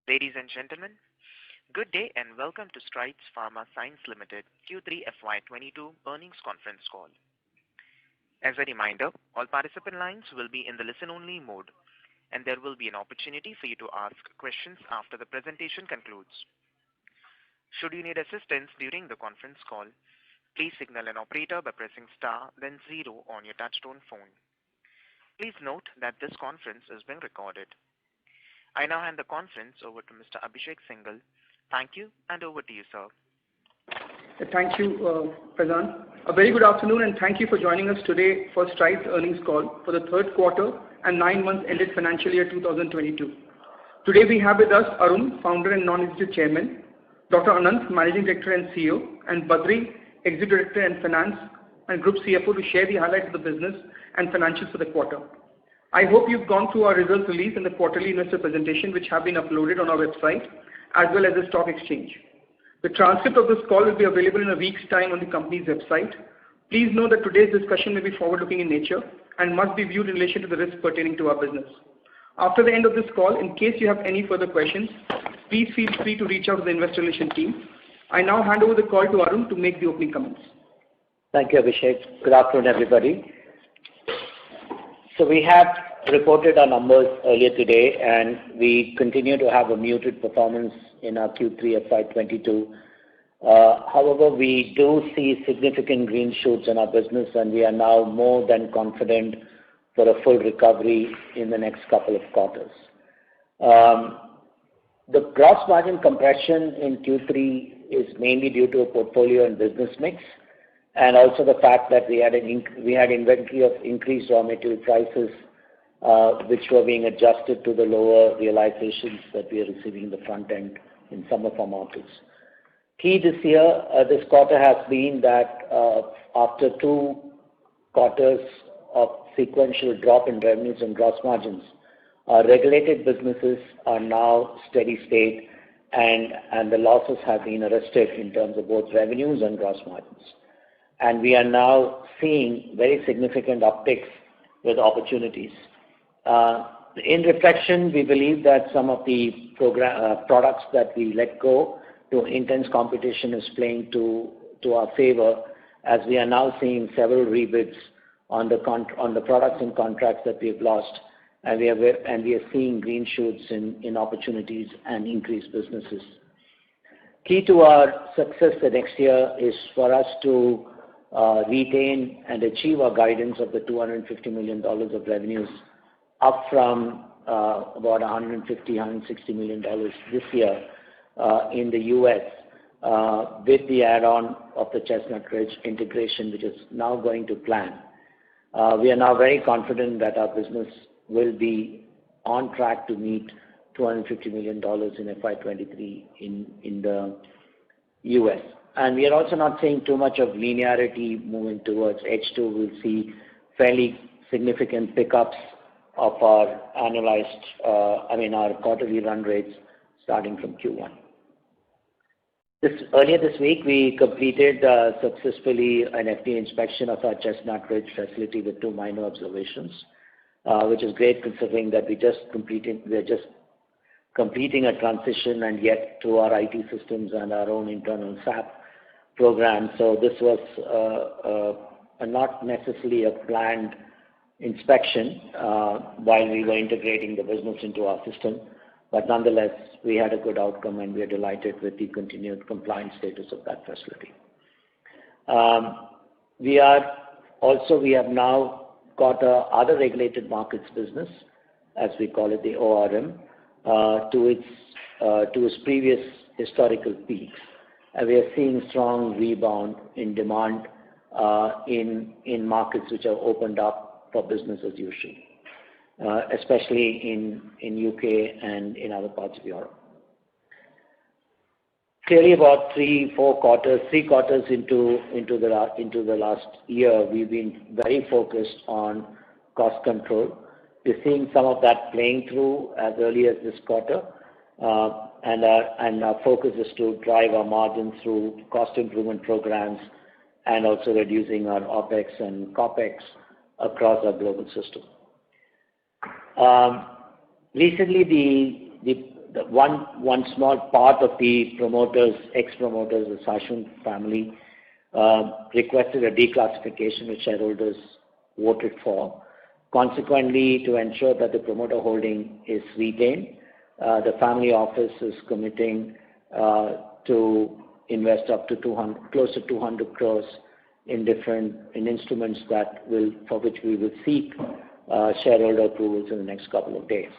Ladies and gentlemen, good day and welcome to Strides Pharma Science Limited Q3FY22 Earnings Conference Call. As a reminder, all participant lines will be in the listen-only mode, and there will be an opportunity for you to ask questions after the presentation concludes. Should you need assistance during the conference call, please signal an operator by pressing star then 0 on your touchtone phone. Please note that this conference is being recorded. I now hand the conference over to Mr. Abhishek Singhal. Thank you, and over to you, sir. Thank you, Pradhan. A very good afternoon, and thank you for joining us today for Strides earnings call for the third quarter and 9 months ended financial year 2022. Today we have with us Arun, founder and non-executive chairman, Dr. Anant, managing director and CEO, and Badri, executive director and finance and group CFO, to share the highlights of the business and financials for the quarter. I hope you've gone through our results release and the quarterly investor presentation, which have been uploaded on our website as well as the stock exchange. The transcript of this call will be available in a week's time on the company's website. Please know that today's discussion may be forward-looking in nature and must be viewed in relation to the risks pertaining to our business. After the end of this call, in case you have any further questions, please feel free to reach out to the investor relations team. I now hand over the call to Arun to make the opening comments. Thank you, Abhishek. Good afternoon, everybody. So we have reported our numbers earlier today, and we continue to have a muted performance in our Q3 FY22. However, we do see significant green shoots in our business, and we are now more than confident for a full recovery in the next couple of quarters. The gross margin compression in Q3 is mainly due to a portfolio and business mix, and also the fact that we had inventory of increased raw material prices, which were being adjusted to the lower realizations that we are receiving in the front end in some of our markets. Key this quarter has been that after 2 quarters of sequential drop in revenues and gross margins, our regulated businesses are now steady state, and the losses have been arrested in terms of both revenues and gross margins. And we are now seeing very significant upticks with opportunities. In reflection, we believe that some of the products that we let go to intense competition is playing to our favor, as we are now seeing several rebids on the products and contracts that we've lost, and we are seeing green shoots in opportunities and increased businesses. Key to our success the next year is for us to retain and achieve our guidance of the $250 million of revenues, up from about $160 million this year in the U.S. With the add-on of the Chestnut Ridge integration, which is now going to plan. We are now very confident that our business will be on track to meet $250 million in FY23 in the U.S. And we are also not seeing too much of linearity moving towards H2. We'll see fairly significant pickups of our our quarterly run rates starting from Q1. Earlier this week, we completed successfully an FDA inspection of our Chestnut Ridge facility with 2 minor observations, which is great considering that we are just completing a transition and yet to our IT systems and our own internal SAP program. So this was not necessarily a planned inspection while we were integrating the business into our system, but nonetheless, we had a good outcome, and we are delighted with the continued compliance status of that facility. We have now got other regulated markets business, as we call it, the ORM, to its previous historical peaks. And we are seeing strong rebound in demand in markets which have opened up for business as usual, especially in UK and in other parts of Europe. Clearly, about 3 quarters into the last year, we've been very focused on cost control. We're seeing some of that playing through as early as this quarter, and our focus is to drive our margins through cost improvement programs and also reducing our OPEX and COPEX across our global system. Recently, one small part of the promoters, ex-promoters, the Sashun family, requested a declassification which shareholders voted for. Consequently, to ensure that the promoter holding is retained, the family office is committing to invest up to close to 200 crores in instruments for which we will seek shareholder approvals in the next couple of days.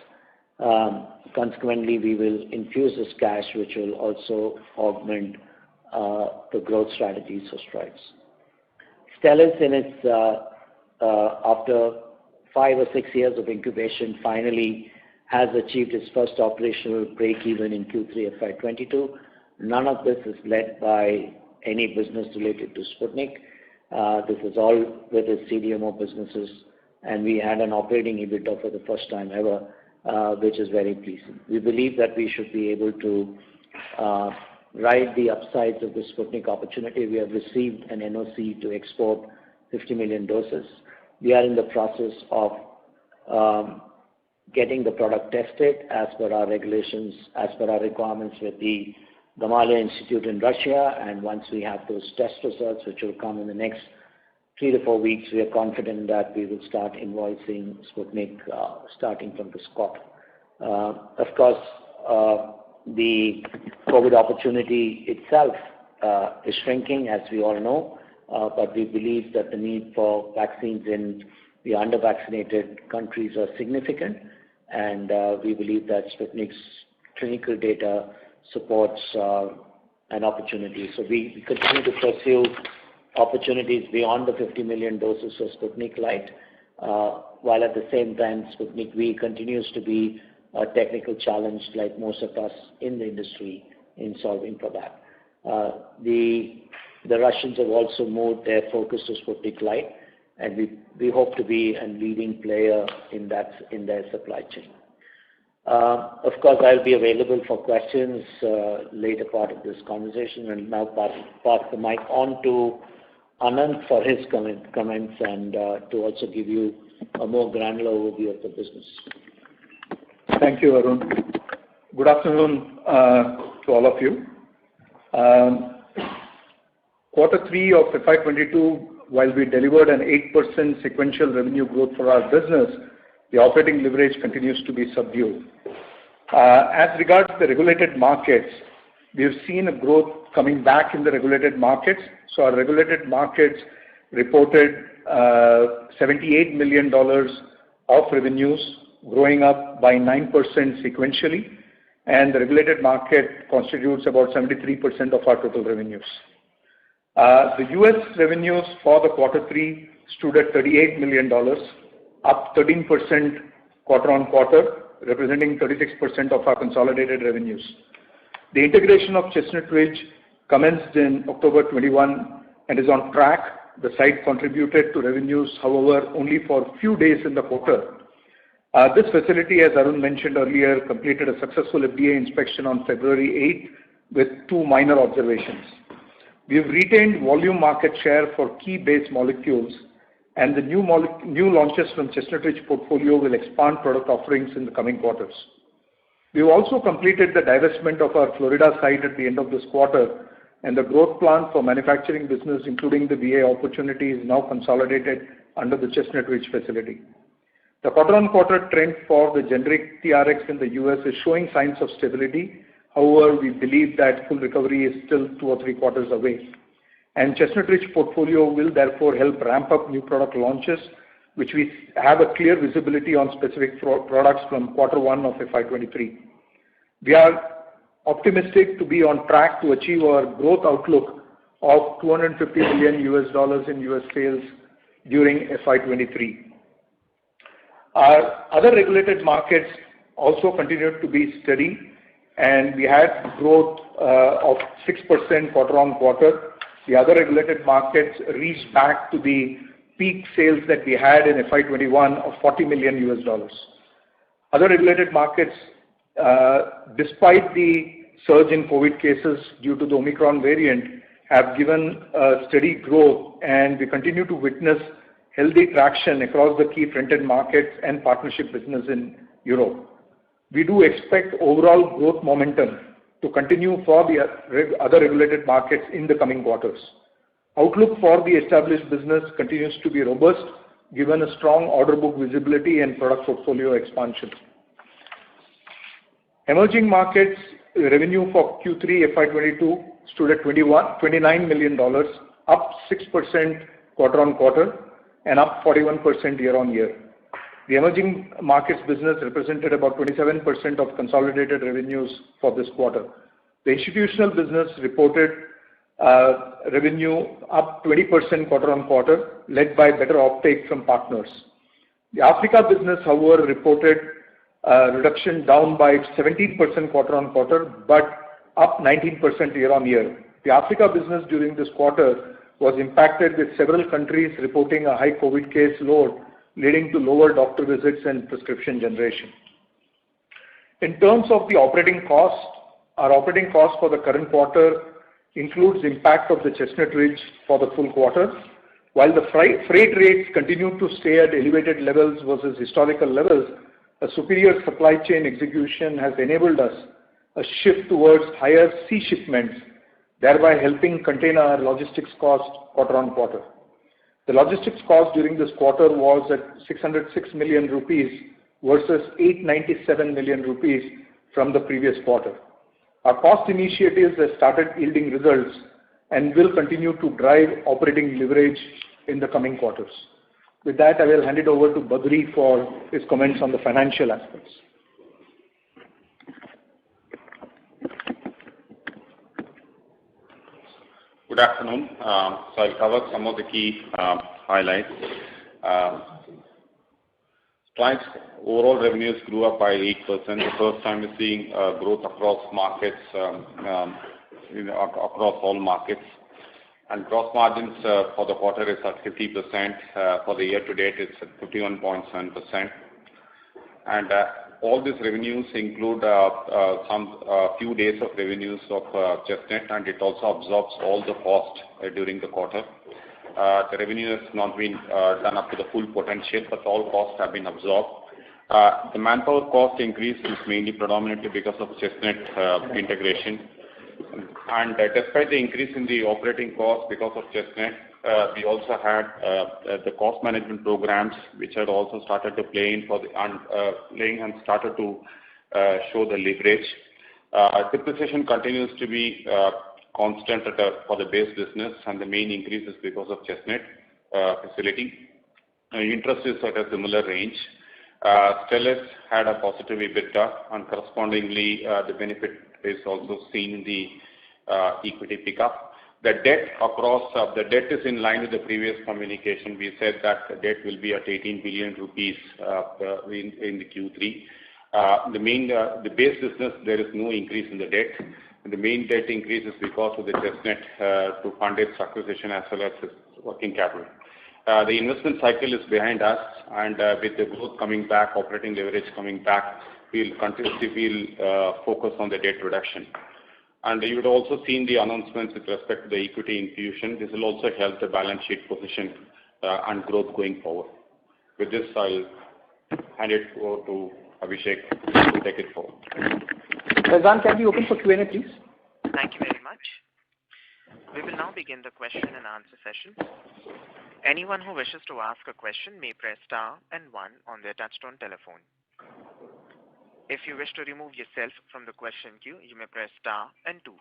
Consequently, we will infuse this cash, which will also augment the growth strategies for Strides. Stelis, in its after 5 or 6 years of incubation, finally has achieved its first operational break-even in Q3 FY22. None of this is led by any business related to Sputnik. This is all with its CDMO businesses, and we had an operating EBITDA for the first time ever, which is very pleasing. We believe that we should be able to ride the upsides of the Sputnik opportunity. We have received an NOC to export 50 million doses. We are in the process of getting the product tested as per our regulations, as per our requirements with the Gamaleya Institute in Russia, and once we have those test results, which will come in the next 3 to 4 weeks, we are confident that we will start invoicing Sputnik starting from this quarter. Of course, the COVID opportunity itself is shrinking, as we all know, but we believe that the need for vaccines in the under-vaccinated countries are significant, and we believe that Sputnik's clinical data supports an opportunity. So we continue to pursue opportunities beyond the 50 million doses of Sputnik Light, while at the same time Sputnik V continues to be a technical challenge like most of us in the industry in solving for that. The Russians have also moved their focus to Sputnik Light, and we hope to be a leading player in their supply chain. Of course, I'll be available for questions later part of this conversation, and now pass the mic on to Anand for his comments and to also give you a more granular overview of the business. Thank you, Arun. Good afternoon to all of you. Quarter 3 of FY22, while we delivered an 8% sequential revenue growth for our business, the operating leverage continues to be subdued. As regards the regulated markets, we have seen a growth coming back in the regulated markets. So our regulated markets reported $78 million of revenues, growing up by 9% sequentially, and the regulated market constitutes about 73% of our total revenues. The US revenues for the quarter 3 stood at $38 million, up 13% quarter on quarter, representing 36% of our consolidated revenues. The integration of Chestnut Ridge commenced in October 21 and is on track. The site contributed to revenues, however, only for a few days in the quarter. This facility, as Arun mentioned earlier, completed a successful FDA inspection on February 8 with 2 minor observations. We have retained volume market share for key base molecules, and the new launches from Chestnut Ridge portfolio will expand product offerings in the coming quarters. We have also completed the divestment of our Florida site at the end of this quarter, and the growth plan for manufacturing business, including the VA opportunity, is now consolidated under the Chestnut Ridge facility. The quarter-on-quarter trend for the generic TRX in the US is showing signs of stability. However, we believe that full recovery is still 2 or 3 quarters away. And Chestnut Ridge portfolio will therefore help ramp up new product launches, which we have a clear visibility on specific products from quarter 1 of FY23. We are optimistic to be on track to achieve our growth outlook of $250 million in US sales during FY23. Our other regulated markets also continued to be steady, and we had growth of 6% quarter on quarter. The other regulated markets reached back to the peak sales that we had in FY21 of $40 million. Other regulated markets, despite the surge in COVID cases due to the Omicron variant, have given steady growth, and we continue to witness healthy traction across the key front-end markets and partnership business in Europe. we do expect overall growth momentum to continue for the other regulated markets in the coming quarters. Outlook for the established business continues to be robust, given a strong order book visibility and product portfolio expansion. Emerging markets revenue for Q3 FY22 stood at $29 million, up 6% quarter-on-quarter and up 41% year-on-year. The emerging markets business represented about 27% of consolidated revenues for this quarter. The institutional business reported revenue up 20% quarter-on-quarter, led by better uptake from partners. The Africa business, however, reported reduction down by 17% quarter-on-quarter, but up 19% year-on-year. The Africa business during this quarter was impacted with several countries reporting a high COVID case load, leading to lower doctor visits and prescription generation. In terms of the operating cost, our operating cost for the current quarter includes impact of the Chestnut Ridge for the full quarter. While the freight rates continue to stay at elevated levels versus historical levels, a superior supply chain execution has enabled us a shift towards higher sea shipments, thereby helping contain our logistics cost quarter-on-quarter. The logistics cost during this quarter was at 606 million rupees versus 897 million rupees from the previous quarter. Our cost initiatives have started yielding results and will continue to drive operating leverage in the coming quarters. With that, I will hand it over to Badri for his comments on the financial aspects. Good afternoon. So I'll cover some of the key highlights. Strides overall revenues grew up by 8%. The first time we're seeing growth across markets, across all markets. And gross margins for the quarter is at 50%. For the year to date, it's at 51.7%. And all these revenues include some few days of revenues of Chestnut, and it also absorbs all the cost during the quarter. The revenue has not been done up to the full potential, but all costs have been absorbed. The manpower cost increase is mainly predominantly because of Chestnut integration. And despite the increase in the operating cost because of Chestnut, we also had the cost management programs, which had also started to play in for the playing and started to show the leverage. Depreciation continues to be constant for the base business, and the main increase is because of Chestnut facility. Interest is at a similar range. Stelis had a positive EBITDA, and correspondingly, the benefit is also seen in the equity pickup. The debt is in line with the previous communication. We said that the debt will be at 18 billion rupees in the Q3. The base business, there is no increase in the debt. The main debt increase is because of the Chestnut to fund its acquisition as well as its working capital. The investment cycle is behind us, and with the growth coming back, operating leverage coming back, we'll continuously focus on the debt reduction. And you would also seen the announcements with respect to the equity infusion. This will also help the balance sheet position and growth going forward. With this, I'll hand it over to Abhishek to take it forward. Razan, can we open for Q&A, please? Thank you very much. We will now begin the question and answer session. Anyone who wishes to ask a question may press star and 1 on their touchtone telephone. If you wish to remove yourself from the question queue, you may press star and 2.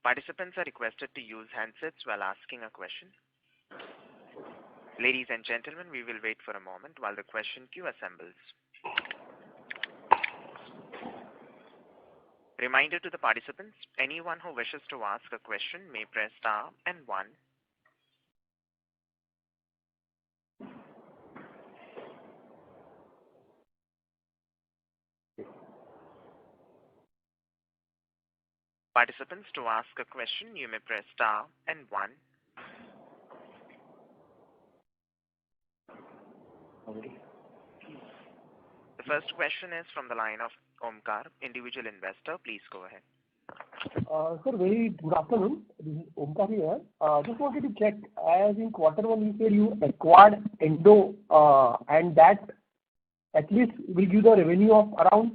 Participants are requested to use handsets while asking a question. Ladies and gentlemen, we will wait for a moment while the question queue assembles. Reminder to the participants, anyone who wishes to ask a question may press star and 1. Participants, to ask a question, you may press star and 1. The first question is from the line of Omkar, individual investor. Please go ahead. Sir, very good afternoon. This is Omkar here. Just wanted to check, as in quarter one, you said you acquired Endo, and that at least will give the revenue of around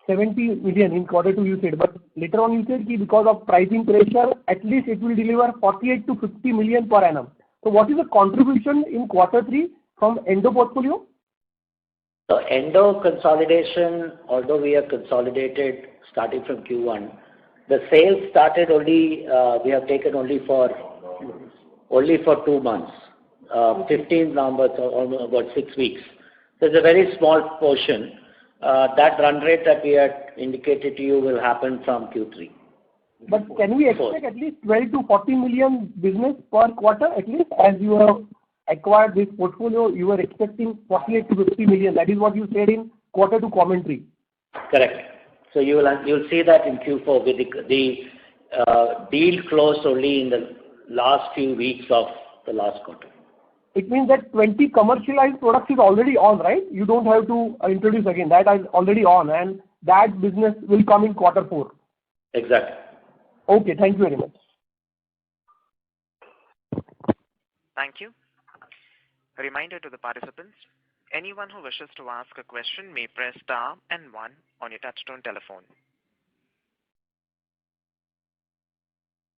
70 million in quarter 2 you said, but later on you said because of pricing pressure, at least it will deliver 48 to 50 million per annum. So what is the contribution in quarter 3 from Endo portfolio? So Endo consolidation, although we have consolidated starting from Q1, the sales started only, we have taken only for 2 months, 15 November, so almost about 6 weeks. So it's a very small portion. That run rate that we had indicated to you will happen from Q3. But can we expect at least 12 to 40 million business per quarter at least? As you have acquired this portfolio, you were expecting 48 to 50 million. That is what you said in quarter 2 commentary. Correct. So you'll see that in Q4 with the deal closed only in the last few weeks of the last quarter. It means that 20 commercialized products is already on, right? You don't have to introduce again. That is already on, and that business will come in quarter 4. Exactly. Okay, thank you very much. Thank you. A reminder to the participants, anyone who wishes to ask a question may press star and 1 on your touchtone telephone.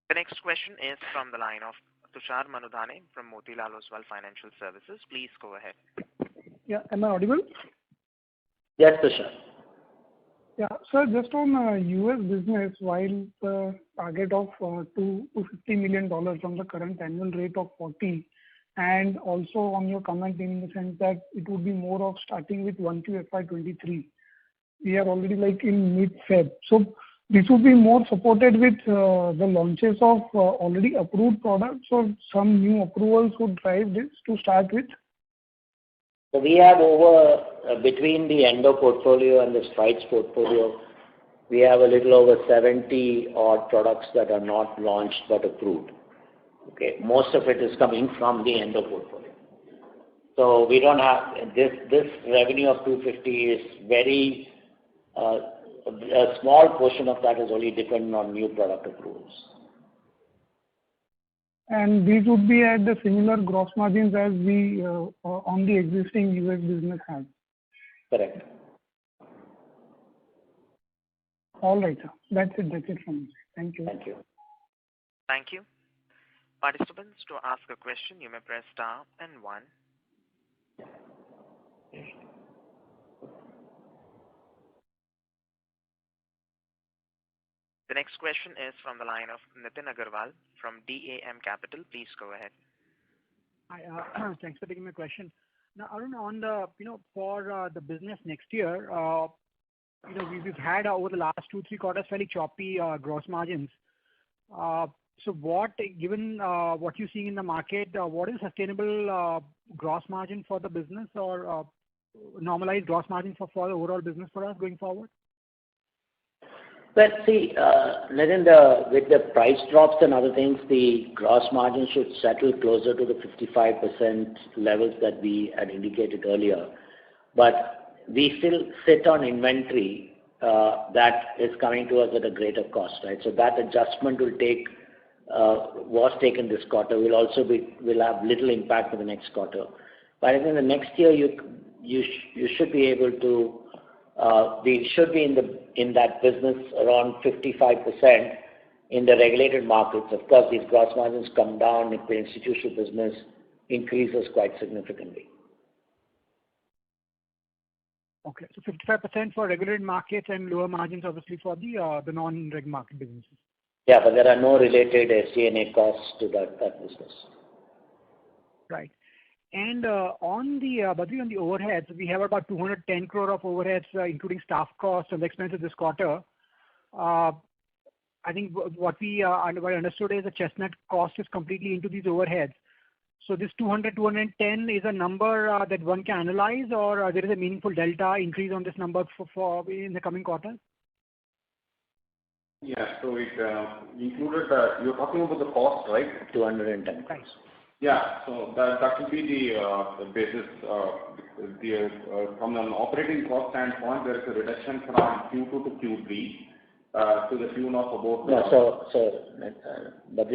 The next question is from the line of Tushar Manudhane from Motilal Oswal Financial Services. Please go ahead. Yeah, am I audible? Yes, Tushar. Yeah, sir, just on US business, while the target of $2 to $50 million from the current annual rate of 40, and also on your comment in the sense that it would be more of starting with 1Q FY23. We are already like in mid-Feb. So this would be more supported with the launches of already approved products, or some new approvals would drive this to start with? So we have over, between the Endo portfolio and the Strides portfolio, we have a little over 70 odd products that are not launched but approved. Okay, most of it is coming from the Endo portfolio. So we don't have, this revenue of 250 is very, a small portion of that is only dependent on new product approvals. And these would be at the similar gross margins as we on the existing US business has? Correct. All right, sir. That's it from me. Thank you. Thank you. Thank you. Participants, to ask a question, you may press star and 1. The next question is from the line of Nitin Agarwal from DAM Capital. Please go ahead. Hi, thanks for taking my question. Now, Arun, on the, for the business next year, we've had over the last 2-3 quarters fairly choppy gross margins. So given what you're seeing in the market, what is sustainable gross margin for the business, or normalized gross margin for the overall business for us going forward? Well, see, Nitin, with the price drops and other things, the gross margin should settle closer to the 55% levels that we had indicated earlier. But we still sit on inventory that is coming to us at a greater cost, right? So that adjustment was taken this quarter. Will have little impact for the next quarter. But I think the next year you should be able to. We should be in that business around 55% in the regulated markets. Of course, these gross margins come down if the institutional business increases quite significantly. Okay, so 55% for regulated markets and lower margins obviously for the non-reg market businesses. Yeah, but there are no related SG&A costs to that business. Right. And on the overheads, we have about 210 crore of overheads, including staff costs and expenses this quarter. I think what I understood is the Chestnut cost is completely into these overheads. So this 210 is a number that one can analyze, or there is a meaningful delta increase on this number for in the coming quarters? Yeah, so it included, you're talking about the cost, right? 210 crores. Yeah, so that will be the basis. From an operating cost standpoint, there is a reduction from Q2 to Q3 to the tune of about. No, but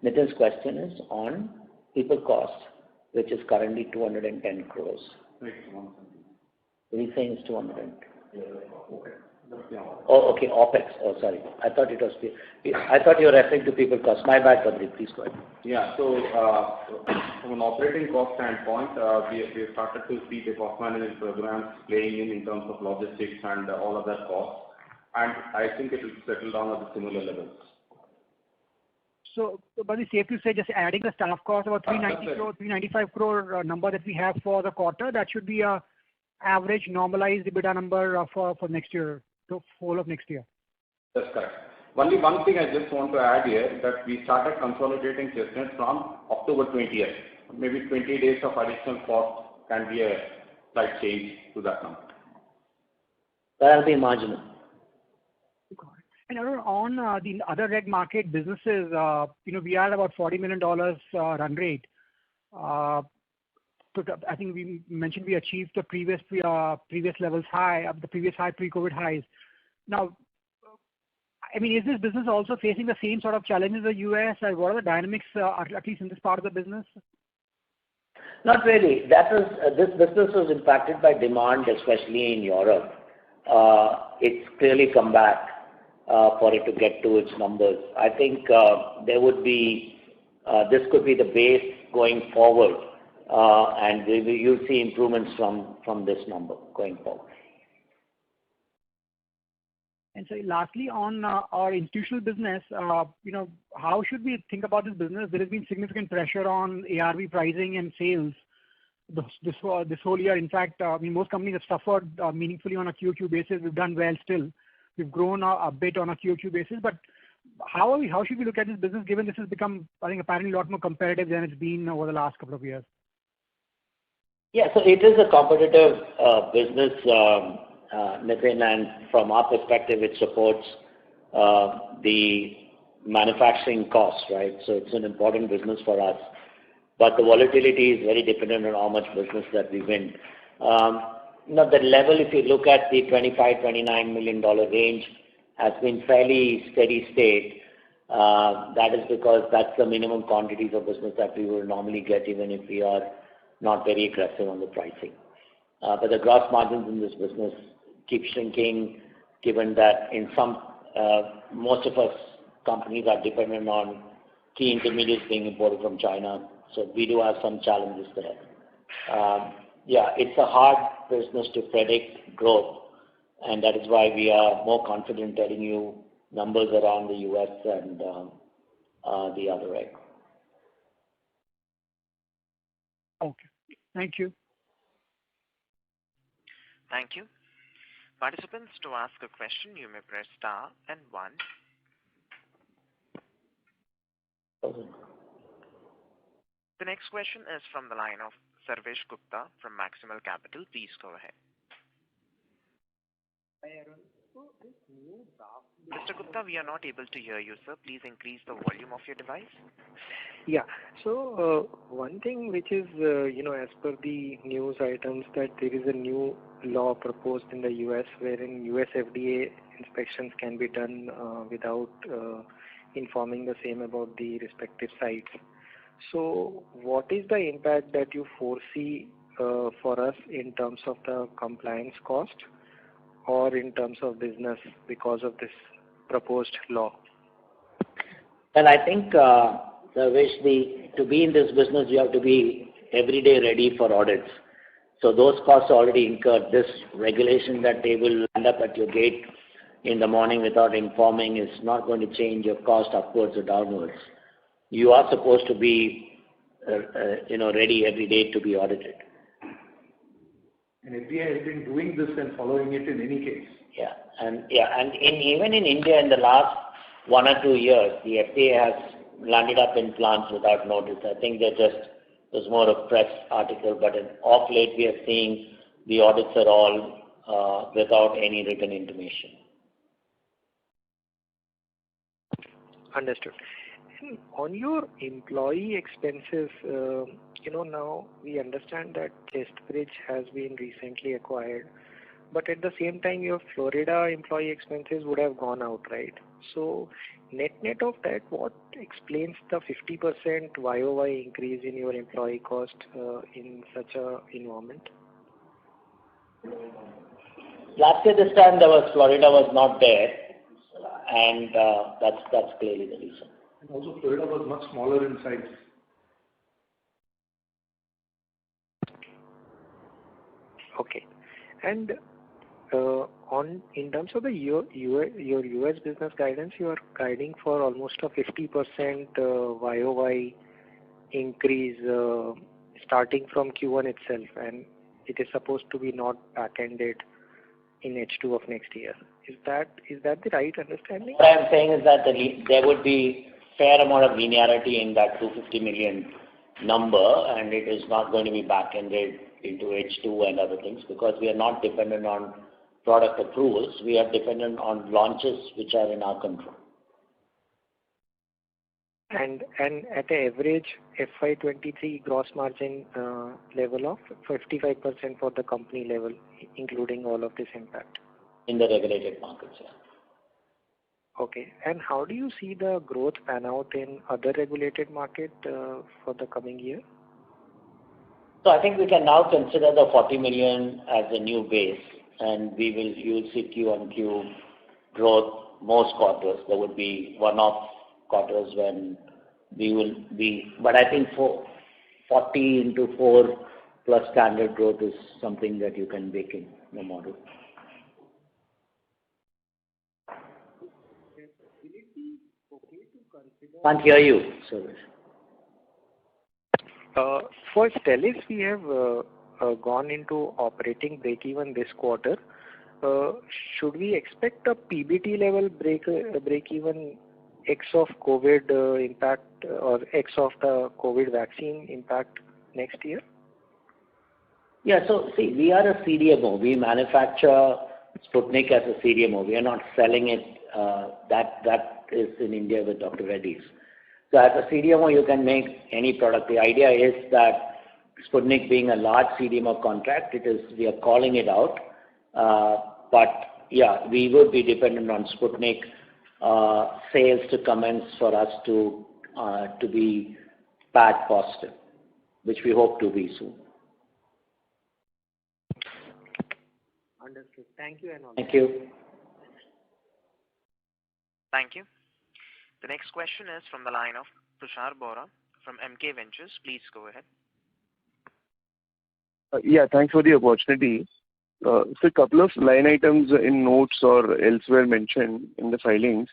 Nitin's question is on people cost, which is currently 210 crores. Right. What are you saying is 200? Oh, okay, OpEx. Oh, sorry. I thought you were referring to people cost. My bad, Badri. Please go ahead. Yeah. So, from an operating cost standpoint, we have started to see the cost management programs playing in terms of logistics and all of that cost, and I think it will settle down at the similar levels. So, but it's safe to say, just adding the staff cost, about 390 crore, 395 crore number that we have for the quarter, that should be a average normalized EBITDA number for next year, the whole of next year. That's correct. Only one thing I just want to add here, that we started consolidating Chestnut from October 20th. Maybe 20 days of additional cost can be a slight change to that number. That will be marginal. And on the other reg market businesses, we are about $40 million run rate. So I think we mentioned we achieved the previous levels high, the previous high pre-COVID highs. Now, I mean, is this business also facing the same sort of challenges in the US? Or what are the dynamics, at least in this part of the business? Not really. This business was impacted by demand, especially in Europe. It's clearly come back for it to get to its numbers. I think this could be the base going forward, and you'll see improvements from this number going forward. And so, lastly, on our institutional business, how should we think about this business? There has been significant pressure on ARV pricing and sales this whole year. In fact, most companies have suffered meaningfully on a QOQ basis. We've done well still. We've grown a bit on a QOQ basis, but how should we look at this business, given this has become, I think, apparently a lot more competitive than it's been over the last couple of years? Yeah, so it is a competitive business, Nitin, and from our perspective, it supports the manufacturing costs, right? So it's an important business for us. But the volatility is very dependent on how much business that we win. The level, if you look at the $25-29 million range, has been fairly steady state. That is because that's the minimum quantities of business that we will normally get, even if we are not very aggressive on the pricing. But the gross margins in this business keep shrinking, given that most of us companies are dependent on key intermediates being imported from China. So we do have some challenges there. It's a hard business to predict growth, and that is why we are more confident telling you numbers around the US and the other reg. Okay. Thank you. Thank you. Participants, to ask a question, you may press star and 1. The next question is from the line of Sarvesh Gupta from Maximal Capital. Please go ahead. Mr. Gupta, we are not able to hear you, sir. Please increase the volume of your device. Yeah. So one thing which is, as per the news items, that there is a new law proposed in the US wherein US FDA inspections can be done without informing the same about the respective sites. So what is the impact that you foresee for us in terms of the compliance cost or in terms of business because of this proposed law? Well, I think, Sarvesh, to be in this business, you have to be every day ready for audits. So those costs are already incurred. This regulation that they will land up at your gate in the morning without informing is not going to change your cost upwards or downwards. You are supposed to be, ready every day to be audited. And FDA has been doing this and following it in any case. Even in India, in the last 1 or 2 years, the FDA has landed up in plants without notice. I think there's more of press article, but off late we are seeing the audits are all without any written intimation. Understood. On your employee expenses, now we understand that Chestbridge has been recently acquired, but at the same time, your Florida employee expenses would have gone out, right? So net of that, what explains the 50% YOY increase in your employee cost in such a environment? Last year this time Florida was not there, and that's clearly the reason. And also Florida was much smaller in size. Okay. And in terms of your US business guidance, you are guiding for almost a 50% YOY increase starting from Q1 itself, and it is supposed to be not back-ended in H2 of next year. Is that the right understanding? What I'm saying is that there would be fair amount of linearity in that 250 million number, and it is not going to be back-ended into H2 and other things, because we are not dependent on product approvals. We are dependent on launches which are in our control. And at the average FY23 gross margin level of 55% for the company level, including all of this impact. In the regulated markets, yeah. Okay. And how do you see the growth pan out in other regulated market for the coming year? So I think we can now consider the 40 million as a new base, and you'll see Q on Q growth most quarters. There would be one-off quarters when we will be, but I think for 40 into 4 plus standard growth is something that you can bake in the model. Can't hear you, Suresh. For Stelis, we have gone into operating break-even this quarter. Should we expect a PBT level break-even X of COVID impact or X of the COVID vaccine impact next year? Yeah, so see, we are a CDMO. We manufacture Sputnik as a CDMO. We are not selling it. That is in India with Dr. Reddy's. So as a CDMO, you can make any product. The idea is that Sputnik being a large CDMO contract, we are calling it out. But yeah, we would be dependent on Sputnik sales to commence for us to be PAT positive, which we hope to be soon. Understood. Thank you and all. Thank you. Thank you. The next question is from the line of Tushar Bora from MK Ventures. Please go ahead. Yeah, thanks for the opportunity. So a couple of line items in notes or elsewhere mentioned in the filings.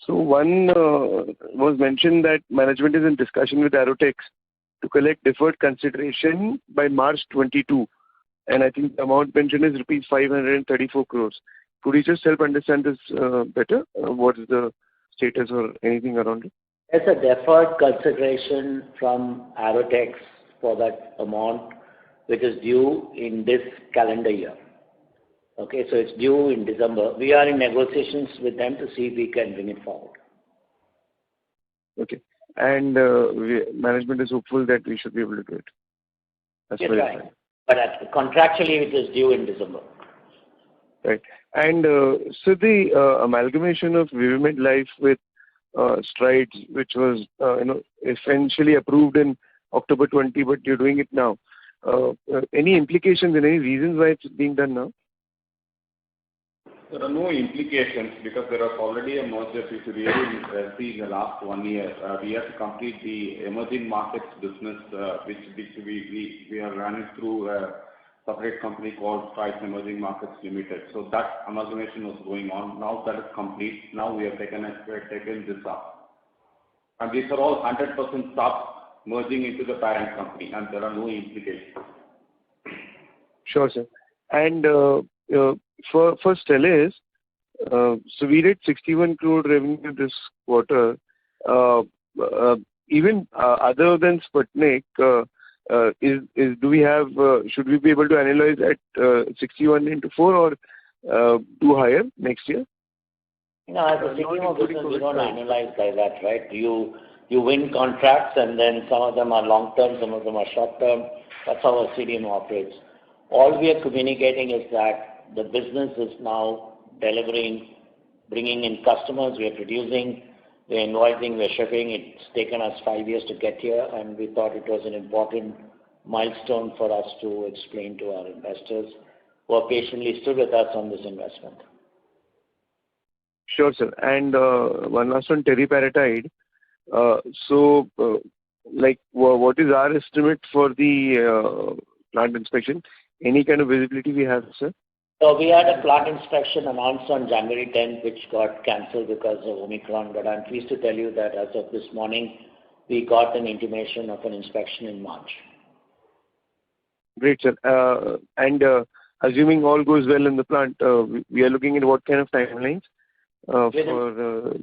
So one was mentioned that management is in discussion with Aerotex to collect deferred consideration by March 22. And I think the amount mentioned is rupees 534 crores. Could you just help understand this better? What is the status or anything around it? There's a deferred consideration from Aerotex for that amount, which is due in this calendar year. Okay, so it's due in December. We are in negotiations with them to see if we can bring it forward. Okay. And management is hopeful that we should be able to do it. That's right. But contractually, it is due in December. Right. And so the amalgamation of Vivimid Life with Strides, which was essentially approved in October 20, but you're doing it now. Any implications and any reasons why it's being done now? There are no implications because there was already a merger. If you really see in the last 1 year, we have to complete the emerging markets business, which we are running through a separate company called Strides Emerging Markets Limited. So that amalgamation was going on. Now that is complete. Now we have taken this up. And these are all 100% subs merging into the parent company, and there are no implications. Sure, sir. And for Stelis, so we did 61 crore revenue this quarter. Even other than Sputnik, do we have? Should we be able to analyze at 61 into 4 or do higher next year? No, as a CDMO business, we don't analyze like that, right? You win contracts, and then some of them are long term, some of them are short term. That's how a CDMO operates. All we are communicating is that the business is now delivering, bringing in customers. We are producing, we are invoicing, we are shipping. It's taken us 5 years to get here, and we thought it was an important milestone for us to explain to our investors. who have patiently stood with us on this investment. Sure, sir. And one last on teriparatide. What is our estimate for the plant inspection? Any kind of visibility we have, sir? So we had a plant inspection announced on January 10th, which got cancelled because of Omicron. But I'm pleased to tell you that as of this morning, we got an intimation of an inspection in March. Great, sir. And assuming all goes well in the plant, we are looking at what kind of timelines for the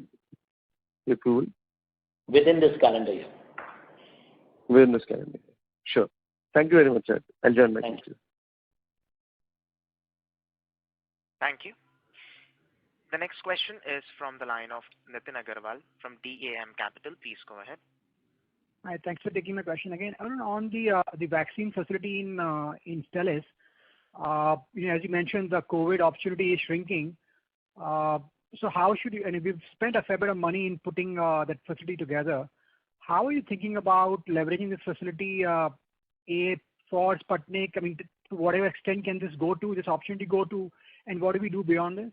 approval? Within this calendar year. Within this calendar year. Sure. Thank you very much, sir. I'll join back. Thank you. Thank you. The next question is from the line of Nitin Agarwal from DAM Capital. Please go ahead. Hi, thanks for taking my question again. On the vaccine facility in Stelis, as you mentioned, the COVID opportunity is shrinking. So how should you, and we've spent a fair bit of money in putting that facility together. How are you thinking about leveraging this facility, for Sputnik? I mean, to whatever extent can this opportunity go to, and what do we do beyond this?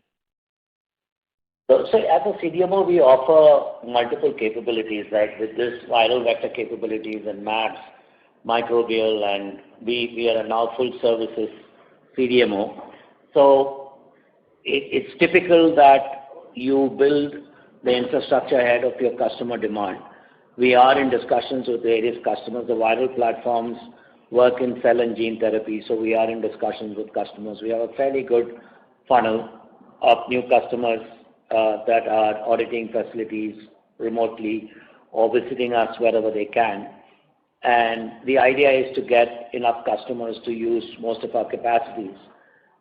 So as a CDMO, we offer multiple capabilities, right? With this viral vector capabilities and MABs, microbial, and we are now full services CDMO. So it's typical that you build the infrastructure ahead of your customer demand. We are in discussions with various customers. The viral platforms work in cell and gene therapy, so we are in discussions with customers. We have a fairly good funnel of new customers that are auditing facilities remotely or visiting us wherever they can. And the idea is to get enough customers to use most of our capacities.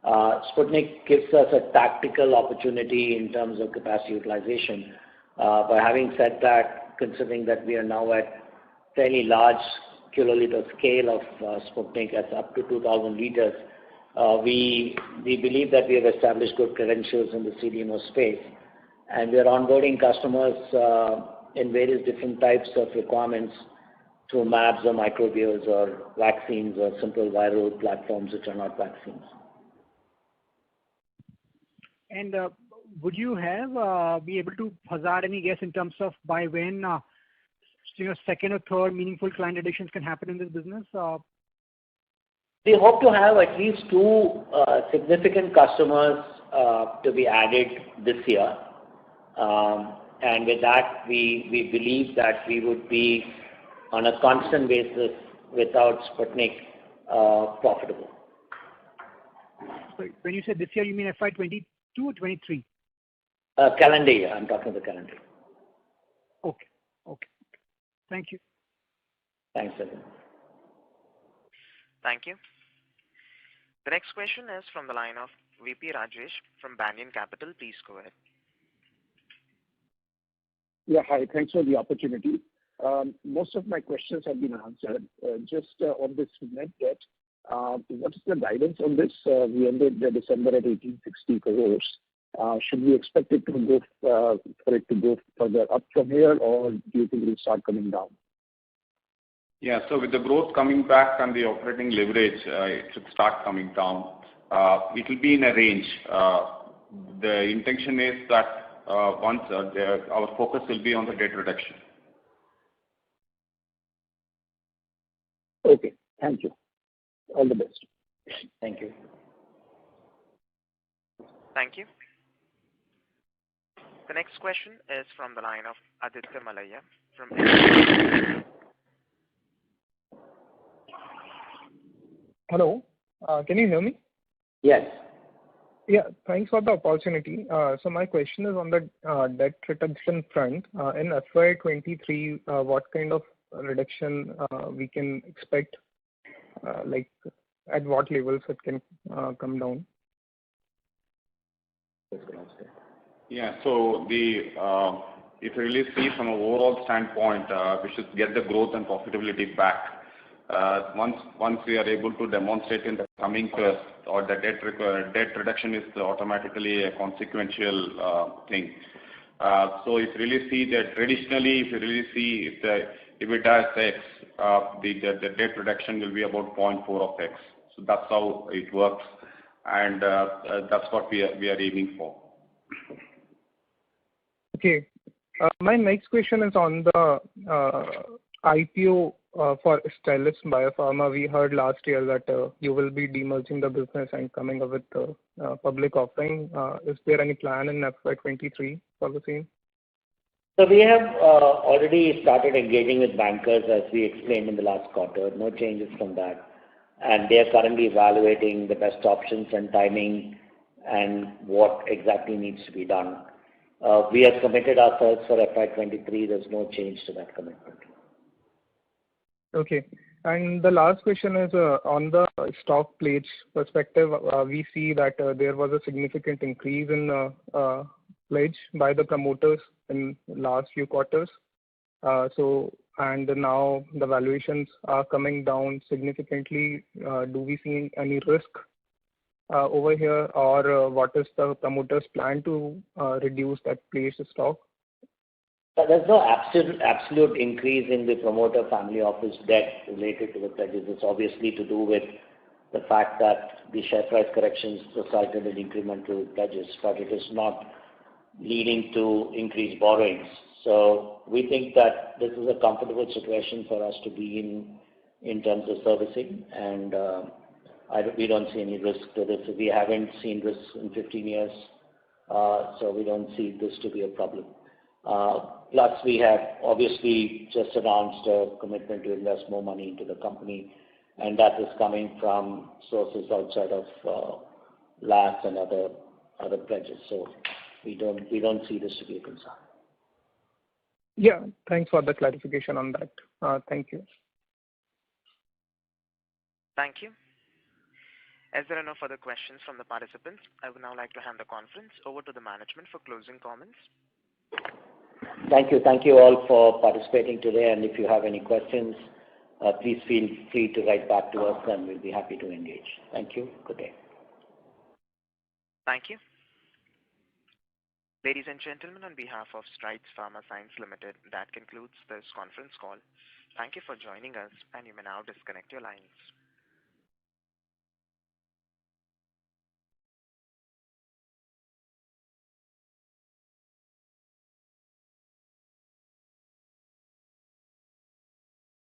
Sputnik gives us a tactical opportunity in terms of capacity utilization. But having said that, considering that we are now at fairly large kiloliter scale of Sputnik, that's up to 2,000 liters, we believe that we have established good credentials in the CDMO space, and we are onboarding customers in various different types of requirements through MABs or microbials or vaccines or simple viral platforms which are not vaccines. And would you be able to hazard any guess in terms of by when second or third meaningful client additions can happen in this business? We hope to have at least 2 significant customers to be added this year. And with that, we believe that we would be on a constant basis without Sputnik profitable. So when you say this year, you mean FY22 or 23? Calendar year. I'm talking the calendar year. Okay. Thank you. Thanks, Nitin. Thank you. The next question is from the line of VP Rajesh from Banyan Capital. Please go ahead. Yeah, hi. Thanks for the opportunity. Most of my questions have been answered. Just on this net debt, what is the guidance on this? We ended December at 1860 crores. Should we expect it to go for it to go further up from here, or do you think it will start coming down? Yeah, so with the growth coming back and the operating leverage, it should start coming down. It will be in a range. The intention is that once our focus will be on the debt reduction. Okay, thank you. All the best. Thank you. Thank you. The next question is from the line of Aditya Malaya from. Hello, can you hear me? Yes. Yeah, thanks for the opportunity. So my question is on the debt reduction front. In FY23, what kind of reduction we can expect? Like at what levels it can come down? Yeah, so if you really see from an overall standpoint, we should get the growth and profitability back. Once we are able to demonstrate in the coming years, or the debt reduction is automatically a consequential thing. So if you really see that traditionally, if the EBITDA is X, the debt reduction will be about 0.4 of X. So that's how it works. and that's what we are aiming for. Okay. My next question is on the IPO for Stelis Biopharma. We heard last year that you will be demerging the business and coming up with a public offering. Is there any plan in FY23 for the same? So we have already started engaging with bankers, as we explained in the last quarter. No changes from that. And they are currently evaluating the best options and timing and what exactly needs to be done. We have committed ourselves for FY23. There's no change to that commitment. Okay. And the last question is on the stock pledge perspective. We see that there was a significant increase in pledge by the promoters in last few quarters. And now the valuations are coming down significantly. Do we see any risk over here, or what is the promoters' plan to reduce that pledge stock? There's no absolute increase in the promoter family office debt related to the pledges. It's obviously to do with the fact that the share price corrections resulted in incremental pledges, but it is not leading to increased borrowings. So we think that this is a comfortable situation for us to be in terms of servicing, and we don't see any risk to this. We haven't seen this in 15 years, so we don't see this to be a problem. Plus, we have obviously just announced a commitment to invest more money into the company, and that is coming from sources outside of labs and other pledges. So we don't see this to be a concern. Yeah, thanks for the clarification on that. Thank you. Thank you. As there are no further questions from the participants, I would now like to hand the conference over to the management for closing comments. Thank you. Thank you all for participating today. And if you have any questions, please feel free to write back to us, and we'll be happy to engage. Thank you. Good day. Thank you. Ladies and gentlemen, on behalf of Strides Pharma Science Limited, that concludes this conference call. Thank you for joining us, and you may now disconnect your lines.